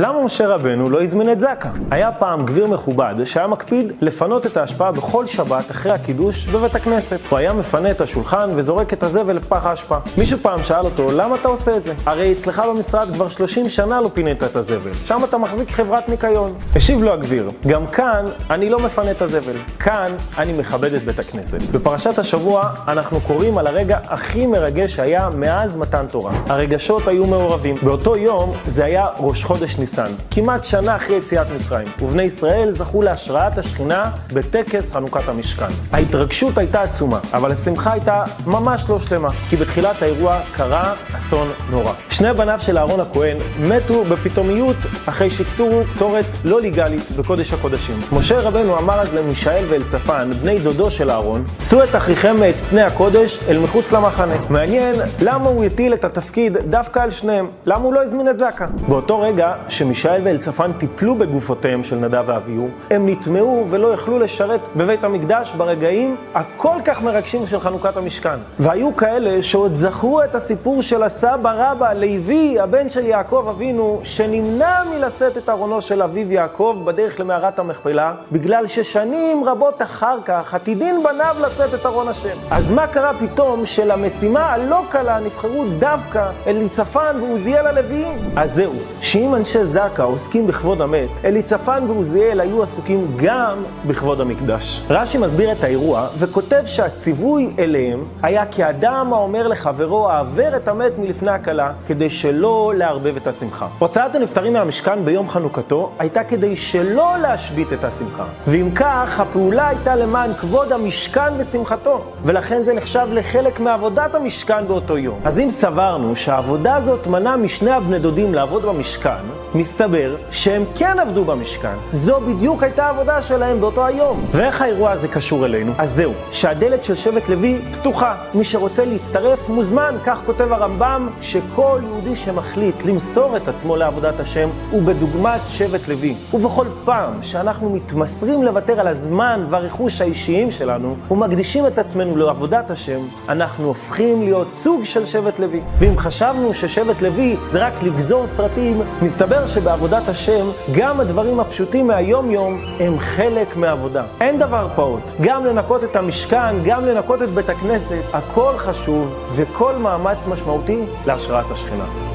למה משה רבנו לא הזמין את זקה? היה פעם גביר מכובד שהיה מקפיד לפנות את ההשפעה בכל שבת אחרי הקידוש בבית הכנסת. הוא היה מפנה את השולחן וזורק את הזבל לפח ההשפעה. מישהו פעם שאל אותו, למה אתה עושה את זה? הרי אצלך במשרד כבר 30 שנה לא פינית את הזבל. שם אתה מחזיק חברת ניקיון. השיב לו הגביר, גם כאן אני לא מפנה את הזבל. כאן אני מכבד את בית הכנסת. בפרשת השבוע אנחנו קוראים על הרגע הכי מרגש שהיה מאז מתן תורה. הרגשות היו מעורבים. באותו יום זה היה ראש חודש ניסן, כמעט שנה אחרי יציאת מצרים, ובני ישראל זכו להשראת השכינה בטקס חנוכת המשכן. ההתרגשות הייתה עצומה, אבל השמחה הייתה ממש לא שלמה, כי בתחילת האירוע קרה אסון נורא. שני בניו של אהרון הכהן מתו בפתאומיות אחרי שקטורו קטורת לא ליגלית בקודש הקודשים. משה רבנו אמר אז למישאל ואלצפן, בני דודו של אהרון, שאו את אחיכם מאת פני הקודש אל מחוץ למחנה. מעניין למה הוא יטיל את התפקיד דווקא על שניהם, למה הוא לא הזמין את זקה. באותו רגע שמישאל ואלצפן טיפלו בגופותיהם של נדב ואביהו, הם נטמעו ולא יכלו לשרת בבית המקדש ברגעים הכל כך מרגשים של חנוכת המשכן. והיו כאלה שעוד זכרו את הסיפור של הסבא רבא לוי, הבן של יעקב אבינו, שנמנע מלשאת את ארונו של אביו יעקב בדרך למערת המכפלה, בגלל ששנים רבות אחר כך עתידין בניו לשאת את ארון השם. אז מה קרה פתאום שלמשימה הלא קלה נבחרו דווקא אליצפן ועוזיאל הלוויים? אז זהו, שאם אנשי זקה עוסקים בכבוד המת, אליצפן ועוזיאל היו עסוקים גם בכבוד המקדש. רש"י מסביר את האירוע וכותב שהציווי אליהם היה כאדם האומר לחברו, העבר את המת מלפני הכלה, כדי שלא לערבב את השמחה. הוצאת הנפטרים מהמשכן ביום חנוכתו הייתה כדי שלא להשבית את השמחה. ואם כך, הפעולה הייתה למען כבוד המשכן ושמחתו, ולכן זה נחשב לחלק מעבודת המשכן באותו יום. אז אם סברנו שהעבודה הזאת מנעה משני הבני דודים לעבוד במשכן, מסתבר שהם כן עבדו במשכן. זו בדיוק הייתה העבודה שלהם באותו היום. ואיך האירוע הזה קשור אלינו? אז זהו, שהדלת של שבט לוי פתוחה. מי שרוצה להצטרף מוזמן, כך כותב הרמב"ם, שכל יהודי שמחליט למסור את עצמו לעבודת השם הוא בדוגמת שבט לוי. ובכל פעם שאנחנו מתמסרים לוותר על הזמן והרכוש האישיים שלנו ומקדישים את עצמנו לעבודת השם, אנחנו הופכים להיות סוג של שבט לוי. ואם חשבנו ששבט לוי זה רק לגזור סרטים, מסתבר שבעבודת השם גם הדברים הפשוטים מהיום יום הם חלק מהעבודה. אין דבר פעוט, גם לנקות את המשכן, גם לנקות את בית הכנסת, הכל חשוב וכל מאמץ משמעותי להשראת השכינה.